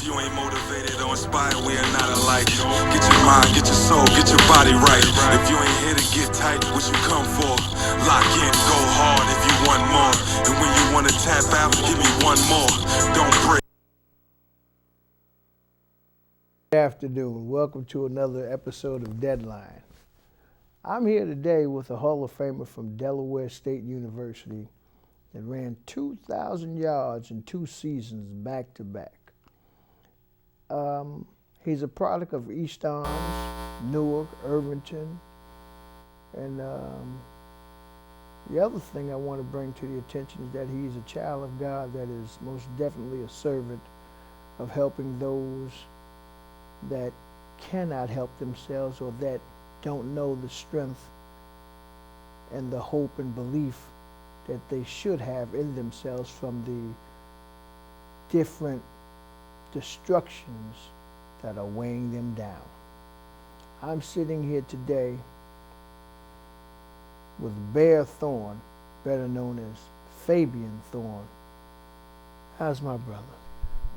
If you ain't motivated or inspired, we are not alike. Get your mind, get your soul, get your body right. If you ain't here to get tight, what you come for? Lock in, go hard if you want more. And when you want to tap out, give me one more. Don't break. Good afternoon. Welcome to another episode of Deadline. I'm here today with a Hall of Famer from Delaware State University that ran 2,000 yards in 2 seasons back to back. He's a product of East Orange, Newark, Irvington, and the other thing I want to bring to the attention is that he's a child of God that is most definitely a servant of helping those that cannot help themselves or that don't know the strength and the hope and belief that they should have in themselves from the different destructions that are weighing them down. I'm sitting here today with Bear Thorne, better known as Fabian Thorne. How's my brother?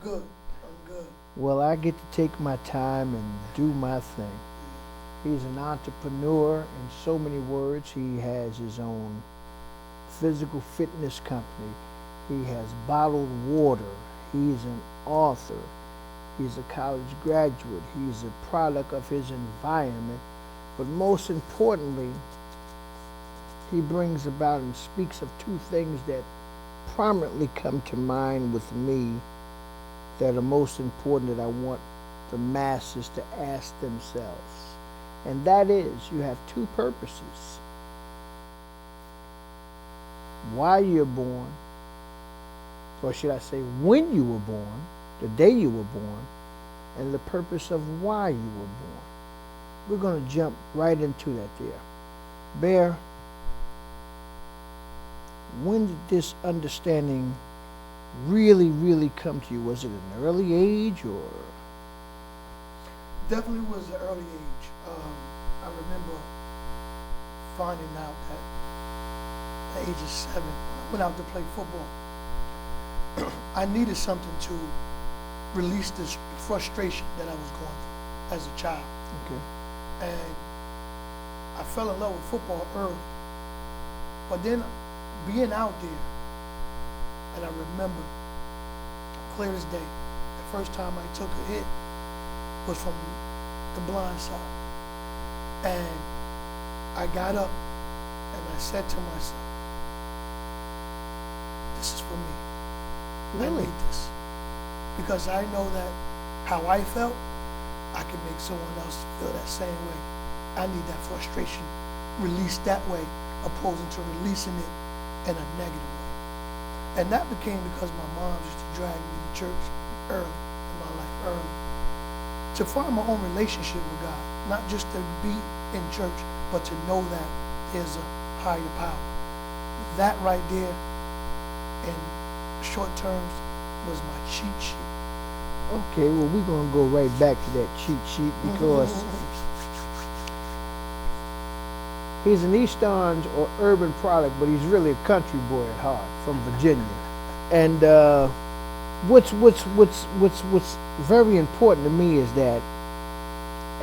Good. I'm good. Well, I get to take my time and do my thing. He's an entrepreneur in so many words. He has his own physical fitness company. He has bottled water. He's an author. He's a college graduate. He's a product of his environment. But most importantly, he brings about and speaks of 2 things that prominently come to mind with me that are most important that I want the masses to ask themselves. And that is, you have 2 purposes. Why you're born, or should I say when you were born, the day you were born, and the purpose of why you were born. We're going to jump right into that there. Bear, when did this understanding really come to you? Was it at an early age or? Definitely was an early age. I remember finding out that at the age of 7, when I went out to play football, I needed something to release this frustration that I was going through as a child. Okay. And I fell in love with football early. But then being out there, and I remember clear as day, the first time I took a hit was from the blind side. And I got up and I said to myself, this is for me. Really? I need this. Because I know that how I felt, I can make someone else feel that same way. I need that frustration released that way, opposing to releasing it in a negative way. And that became because my mom used to drag me to church early in my life, early, to find my own relationship with God, not just to be in church, but to know that there's a higher power. That right there, in short terms, was my cheat sheet. Okay, well, we're going to go right back to that cheat sheet because he's an East Orange or urban product, but he's really a country boy at heart from Virginia. And what's very important to me is that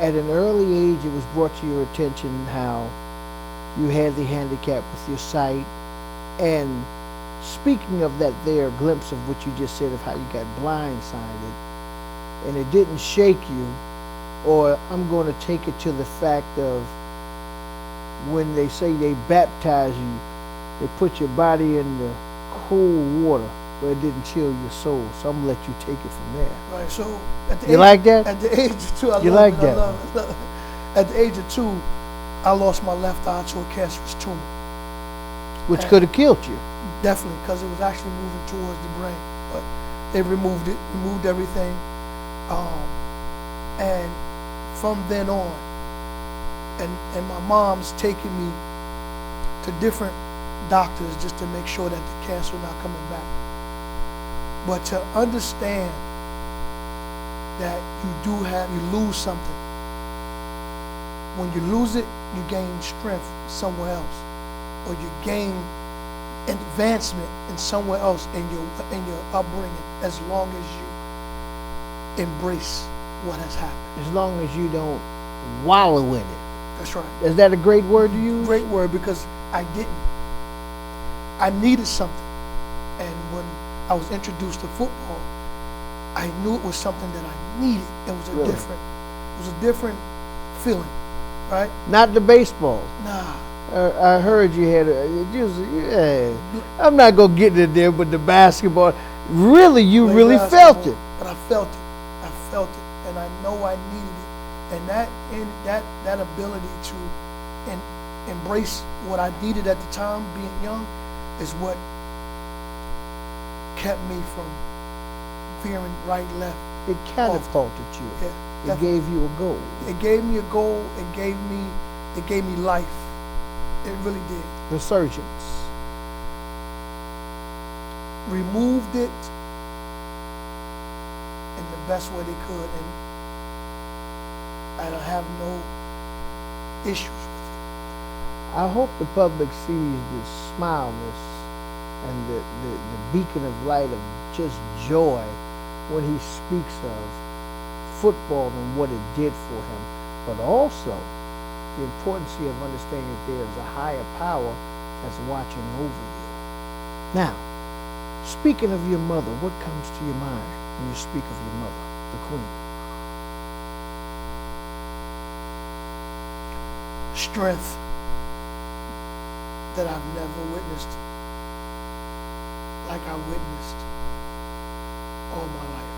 at an early age, it was brought to your attention how you had the handicap with your sight. And speaking of that there glimpse of what you just said of how you got blindsided, and it didn't shake you, or I'm going to take it to the fact of when they say they baptize you, they put your body in the cold water where it didn't chill your soul. So I'm going to let you take it from there. Right, so at the You age, like that? At the age of 2, I You love like it, that? I love it. At the age of 2, I lost my left eye to a cancerous tumor. Which could have killed you. Definitely, because it was actually moving towards the brain. But they removed it, removed everything. And from then on, and my mom's taking me to different doctors just to make sure that the cancer not coming back. But to understand that you lose something. When you lose it, you gain strength somewhere else, or you gain advancement in somewhere else in your upbringing, as long as you embrace what has happened. As long as you don't wallow in it. That's right. Is that a great word to use? Great word, because I didn't. I needed something. And when I was introduced to football, I knew it was something that I needed. It was a different feeling, right? Not the baseball. Nah. I heard you had I'm not gonna get in there, but the basketball. Really, you really felt it. But I felt it. I felt it, and I know I needed it. And that ability to embrace what I needed at the time, being young, is what kept me from veering right, left. It catapulted you. Yeah, it gave you a goal. It gave me a goal. It gave me life. It really did. Resurgence. Removed it in the best way they could, and I don't have no issues with it. I hope the public sees the smileness and the beacon of light of just joy when he speaks of football and what it did for him, but also the importance of understanding that there is a higher power that's watching over you. Now, speaking of your mother, what comes to your mind when you speak of your mother, the Queen? Strength that I've never witnessed like I witnessed all my life.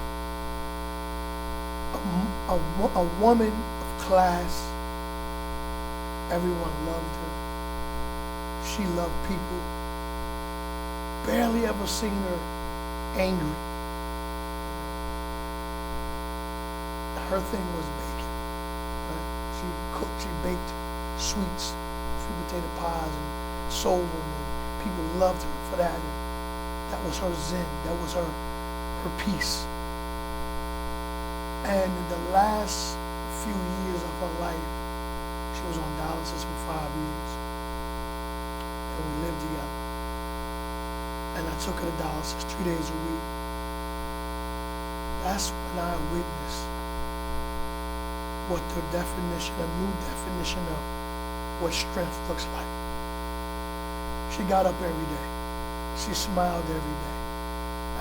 A woman of class. Everyone loved her. She loved people. Barely ever seen her angry. Her thing was baking. Right? She cooked, she baked sweets, sweet potato pies, and sold them, and people loved her for that. And that was her zen. That was her peace. And in the last few years of her life, she was on dialysis for 5 years. And we lived together. And I took her to dialysis 3 days a week. That's when I witnessed what the definition, a new definition of what strength looks like. She got up every day. She smiled every day.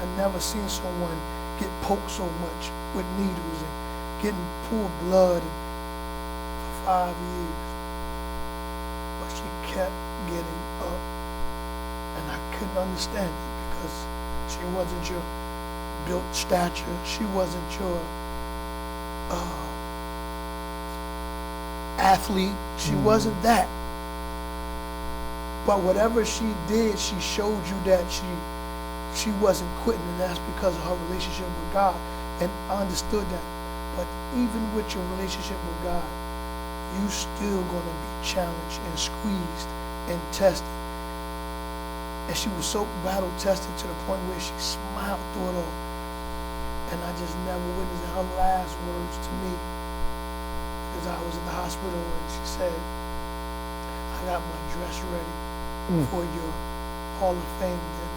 I never seen someone get poked so much with needles and getting pulled blood for 5 years. But she kept getting up. And I couldn't understand it because she wasn't your built stature. She wasn't your athlete. She wasn't that. But whatever she did, she showed you that she wasn't quitting, and that's because of her relationship with God. And I understood that. But even with your relationship with God, you still gonna be challenged and squeezed and tested. And she was so battle tested to the point where she smiled through it all. And I just never witnessed her last words to me, because I was in the hospital and she said, I got my dress ready for your Hall of Fame dinner.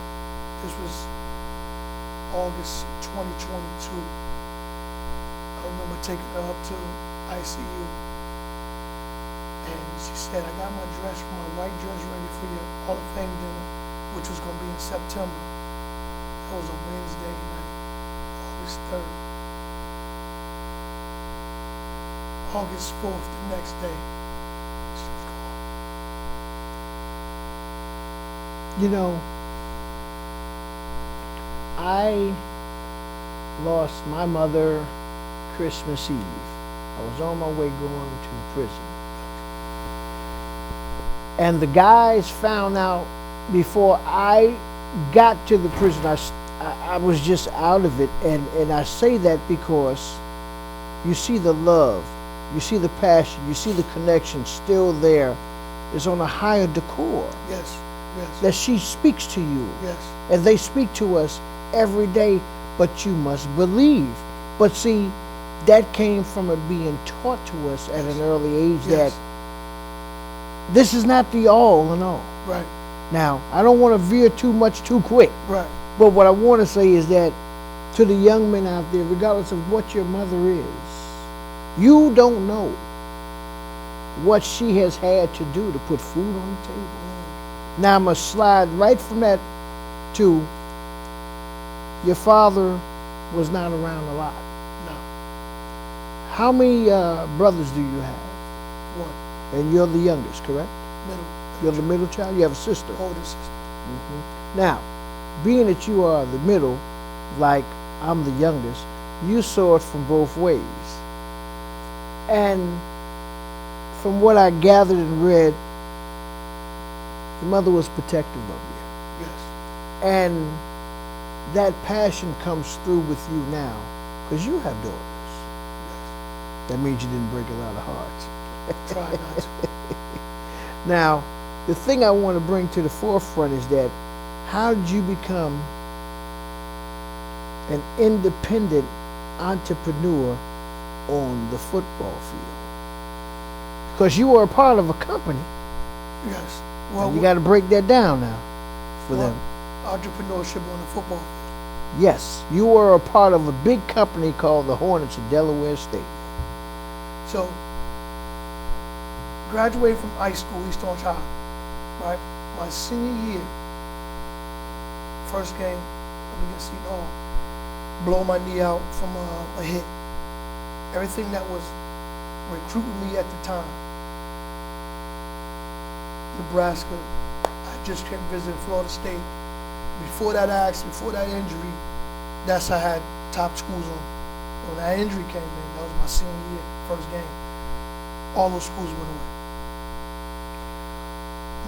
This was August 2022. I remember taking her up to ICU. And she said, I got my white dress ready for your Hall of Fame dinner, which was going to be in September. That was a Wednesday night, August 3rd. August 4th, the next day, she was gone. You know, I lost my mother Christmas Eve. I was on my way going to prison. And the guys found out before I got to the prison. I was just out of it. And I say that because you see the love, you see the passion, you see the connection still there. It's on a higher decor. Yes, yes. That she speaks to you. Yes. And they speak to us every day, but you must believe. But see, that came from it being taught to us at an early age that this is not the all in all. Right. Now, I don't want to veer too much too quick. Right. But what I want to say is that to the young men out there, regardless of what your mother is, you don't know what she has had to do to put food on the table. Now I'm going to slide right from that to your father was not around a lot. No. How many brothers do you have? One. And you're the youngest, correct? Middle. You're the middle child? You have a sister? Older sister. Now, being that you are the middle, like I'm the youngest, you saw it from both ways. And from what I gathered and read, your mother was protective of you. Yes. And that passion comes through with you now, because you have daughters. Yes. That means you didn't break a lot of hearts. Try not to. Now, the thing I want to bring to the forefront is that how did you become an independent entrepreneur on the football field? Because you were a part of a company. Yes. Well, And you got to break that down now for them. Entrepreneurship on the football field. Yes, you were a part of a big company called the Hornets of Delaware State. So, graduated from high school, East Orange High, right? My senior year, first game against Seton Hall, blow my knee out from a hit. Everything that was recruiting me at the time, Nebraska, I just came visiting Florida State. Before that accident, before that injury, that's I had top schools on. When that injury came in, that was my senior year, first game. All those schools went away.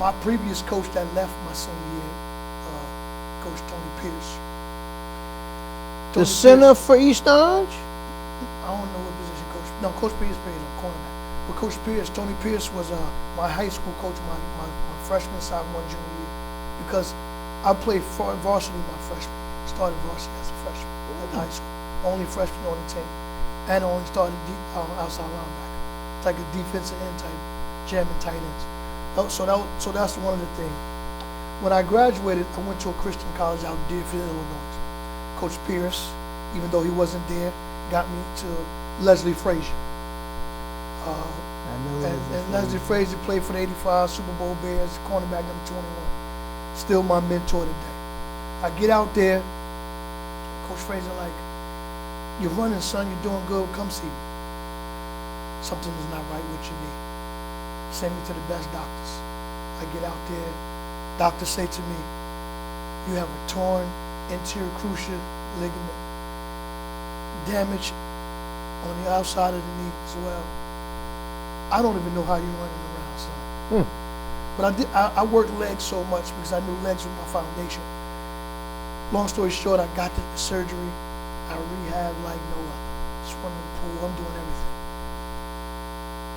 My previous coach that left my senior year, Coach Tony Pierce. The center for East Orange? I don't know what position Coach. No, Coach Pierce played on cornerback. But Coach Pierce, Tony Pierce was my high school coach my freshman, sophomore, junior year, because I played varsity my freshman. Started varsity as a freshman at high school. Only freshman on the team, and only started outside linebacker. It's like a defensive end type, jamming tight ends. So that's one of the things. When I graduated, I went to a Christian college out in Deerfield, Illinois. Coach Pierce, even though he wasn't there, got me to Leslie Frazier. I know And Leslie Frazier played for the '85 Super Bowl Bears, cornerback number 21. Still my mentor today. I get out there, Coach Frazier like, "You're running, son. You're doing good. Come see me. Something is not right with your knee. Send me to the best doctors." I get out there. Doctors say to me, "You have a torn anterior cruciate ligament, damage on the outside of the knee as well. I don't even know how you're running around, son." But I worked legs so much because I knew legs were my foundation. Long story short, I got the surgery. I rehabbed like no other. Swim in the pool, I'm doing everything.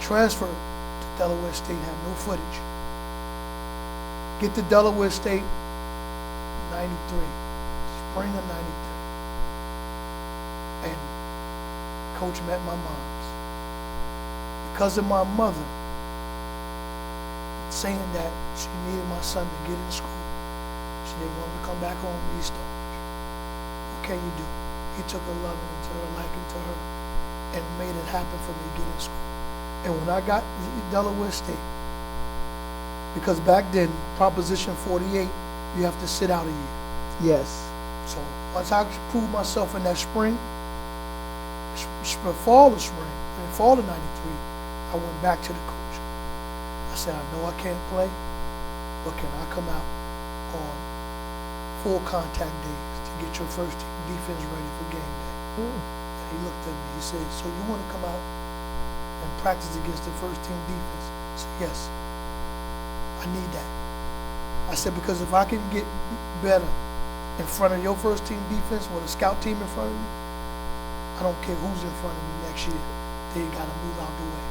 Transferred to Delaware State, had no footage. Get to Delaware State, 93, spring of 93. And coach met my mom's. Because of my mother saying that she needed my son to get in school. She didn't want him to come back home to East Orange. What can you do? He took a loving to her, liking to her, and made it happen for me to get in school. And when I got to Delaware State, because back then, Proposition 48, you have to sit out a year. Yes. So once I proved myself in that spring, fall of spring, in fall of 93, I went back to the coach. I said, "I know I can't play, but can I come out on full contact days to get your first team defense ready for game day?" And he looked at me, he said, "So you want to come out and practice against the first team defense?" I said, "Yes, I need that." I said, "Because if I can get better in front of your first team defense with a scout team in front of me, I don't care who's in front of me next year, they got to move out the way."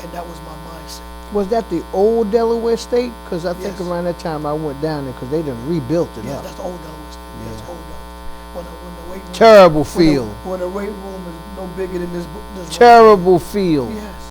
And that was my mindset. Was that the old Delaware State? Because I think Yes. around that time I went down there because they done rebuilt it Yeah, up. that's the old Delaware State. Yeah. That's old Delaware State. When the weight room, Terrible field. when the weight room is no bigger than this room. Terrible field. Yes.